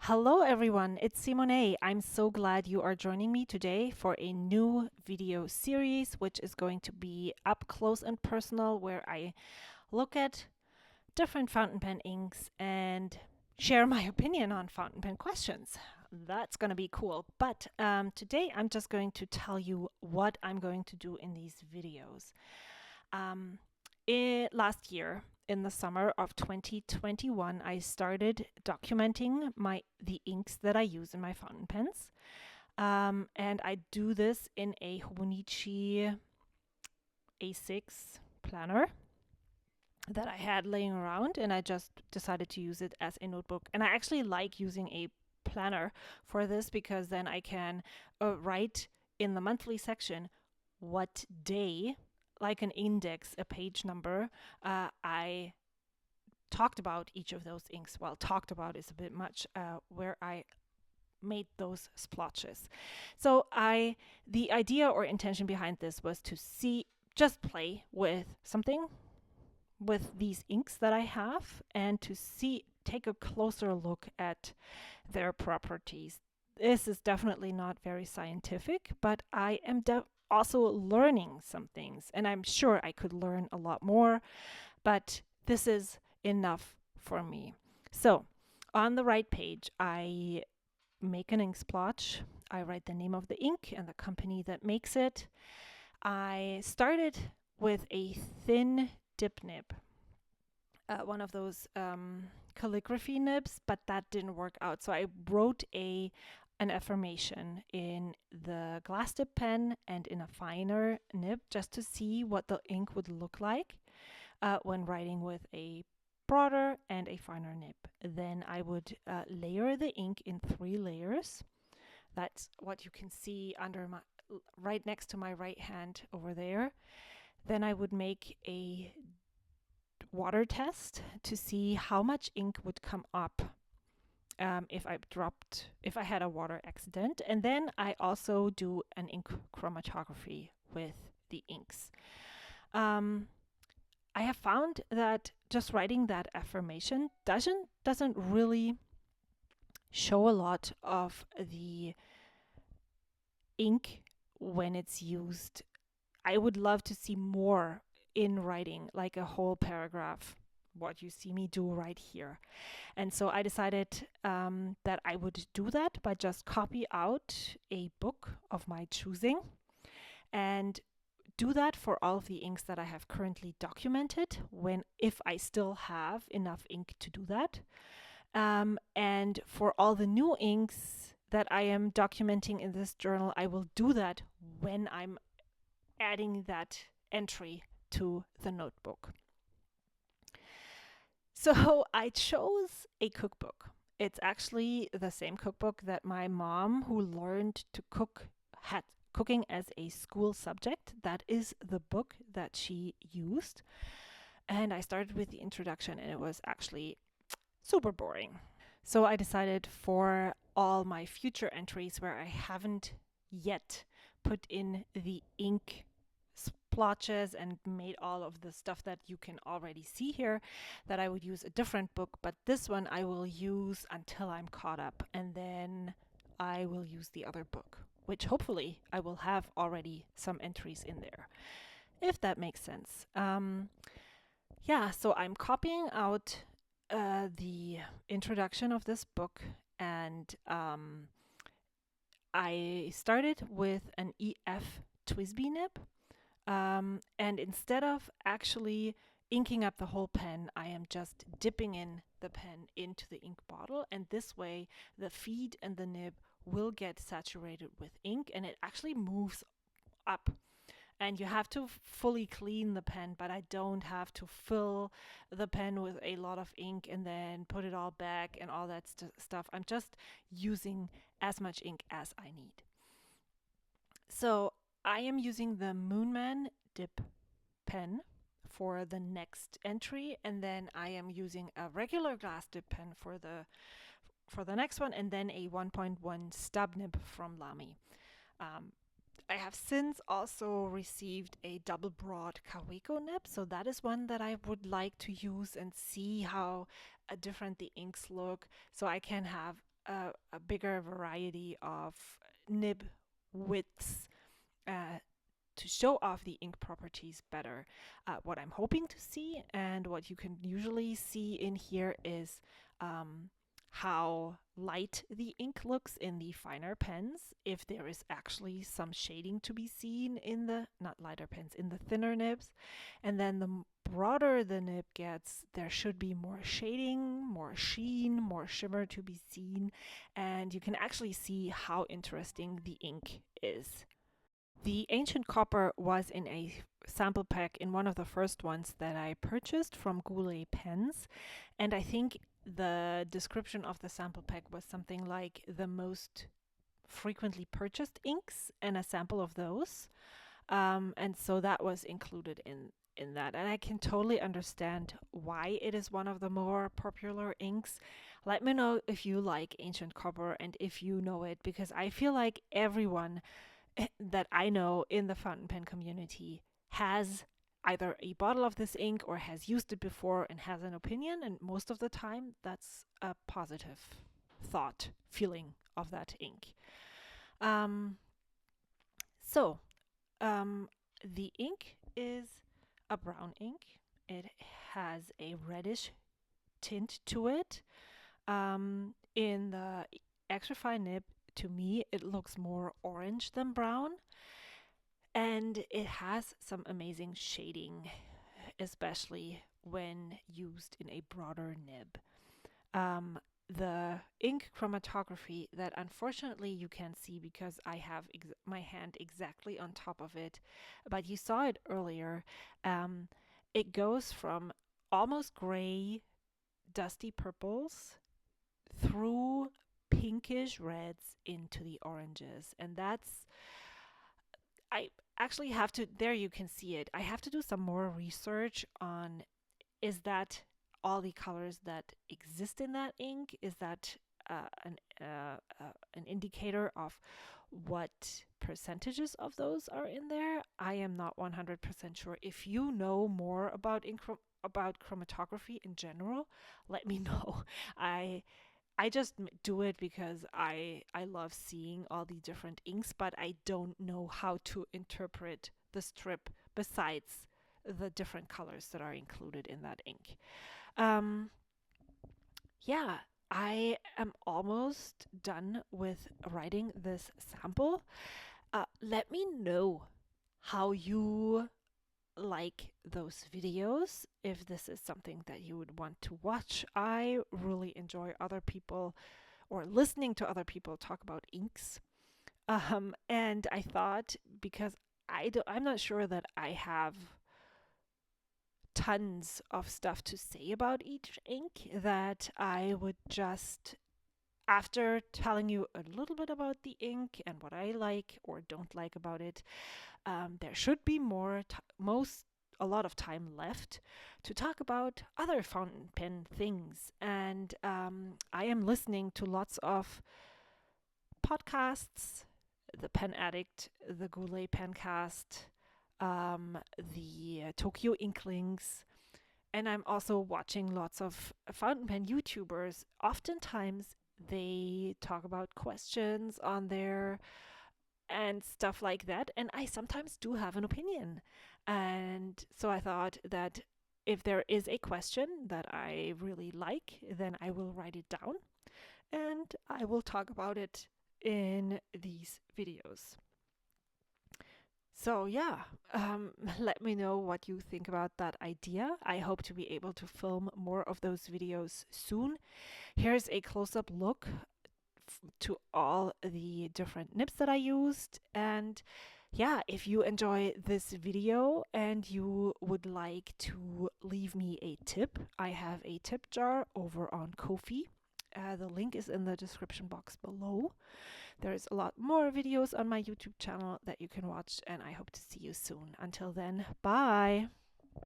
Hello everyone, it's Simone. I'm so glad you are joining me today for a new video series, which is going to be up close and personal, where I look at different fountain pen inks and share my opinion on fountain pen questions. That's going to be cool. But today I'm just going to tell you what I'm going to do in these videos. Last year, in the summer of 2021, I started documenting the inks that I use in my fountain pens. And I do this in a Hobonichi A6 planner that I had laying around, and I just decided to use it as a notebook. And I actually like using a planner for this because then I can write in the monthly section what day, like an index, a page number, I talked about each of those inks. Well, talked about is a bit much, where I made those splotches. So the idea or intention behind this was to just play with something with these inks that I have and to take a closer look at their properties. This is definitely not very scientific, but I am also learning some things, and I'm sure I could learn a lot more, but this is enough for me. So on the right page, I make an ink splotch. I write the name of the ink and the company that makes it. I started with a thin dip nib, one of those calligraphy nibs, but that didn't work out. So I wrote an affirmation in the glass dip pen and in a finer nib just to see what the ink would look like when writing with a broader and a finer nib. Then I would layer the ink in 3 layers. That's what you can see right next to my right hand over there. Then I would make a water test to see how much ink would come up if I had a water accident. And then I also do an ink chromatography with the inks. I have found that just writing that affirmation doesn't really show a lot of the ink when it's used. I would love to see more in writing, like a whole paragraph, what you see me do right here. And so I decided that I would do that by just copy out a book of my choosing and do that for all of the inks that I have currently documented, if I still have enough ink to do that. And for all the new inks that I am documenting in this journal, I will do that when I'm adding that entry to the notebook. So I chose a cookbook. It's actually the same cookbook that my mom, who learned to cook, had cooking as a school subject. That is the book that she used. And I started with the introduction, and it was actually super boring. So I decided for all my future entries where I haven't yet put in the ink splotches and made all of the stuff that you can already see here, that I would use a different book, but this one I will use until I'm caught up, and then I will use the other book, which hopefully I will have already some entries in there, if that makes sense. So I'm copying out the introduction of this book, and I started with an EF TWSBI nib, and instead of actually inking up the whole pen, I am just dipping in the pen into the ink bottle, and this way the feed and the nib will get saturated with ink, and it actually moves up. And you have to fully clean the pen, but I don't have to fill the pen with a lot of ink and then put it all back and all that stuff. I'm just using as much ink as I need. So I am using the Moonman dip pen for the next entry, and then I am using a regular glass dip pen for the next one, and then a 1.1 stub nib from Lamy. I have since also received a double broad Kaweco nib, so that is one that I would like to use and see how different the inks look, so I can have a bigger variety of nib widths to show off the ink properties better. What I'm hoping to see and what you can usually see in here is how light the ink looks in the finer pens, if there is actually some shading to be seen in the, not lighter pens, in the thinner nibs. And then the broader the nib gets, there should be more shading, more sheen, more shimmer to be seen, and you can actually see how interesting the ink is. The ancient copper was in a sample pack in one of the first ones that I purchased from Goulet Pens, and I think the description of the sample pack was something like the most frequently purchased inks and a sample of those. And so that was included in that. And I can totally understand why it is one of the more popular inks. Let me know if you like ancient copper and if you know it, because I feel like everyone that I know in the fountain pen community has either a bottle of this ink or has used it before and has an opinion, and most of the time that's a positive thought, feeling of that ink. So the ink is a brown ink. It has a reddish tint to it. In the extra fine nib, to me, it looks more orange than brown. And it has some amazing shading, especially when used in a broader nib. The ink chromatography that unfortunately you can't see because I have my hand exactly on top of it, but you saw it earlier. It goes from almost gray, dusty purples through pinkish reds into the oranges, and that's, I actually have to, there you can see it. I have to do some more research on, is that all the colors that exist in that ink? Is that an indicator of what percentages of those are in there? I am not 100% sure. If you know more about about chromatography in general, let me know. I just do it because I love seeing all the different inks, but I don't know how to interpret the strip besides the different colors that are included in that ink. Yeah, I am almost done with writing this sample. Let me know how you like those videos, if this is something that you would want to watch. I really enjoy other people or listening to other people talk about inks. And I thought, because I'm not sure that I have tons of stuff to say about each ink, that I would just, after telling you a little bit about the ink and what I like or don't like about it, there should be a lot of time left to talk about other fountain pen things. And I am listening to lots of podcasts, the Pen Addict, the Goulet Pencast, the Tokyo Inklings, and I'm also watching lots of fountain pen YouTubers. Oftentimes they talk about questions on there and stuff like that, and I sometimes do have an opinion. And so I thought that if there is a question that I really like, then I will write it down and I will talk about it in these videos. So yeah, let me know what you think about that idea. I hope to be able to film more of those videos soon. Here's a close-up look to all the different nibs that I used. And yeah, if you enjoy this video and you would like to leave me a tip, I have a tip jar over on Ko-fi. The link is in the description box below. There's a lot more videos on my YouTube channel that you can watch, and I hope to see you soon. Until then, bye!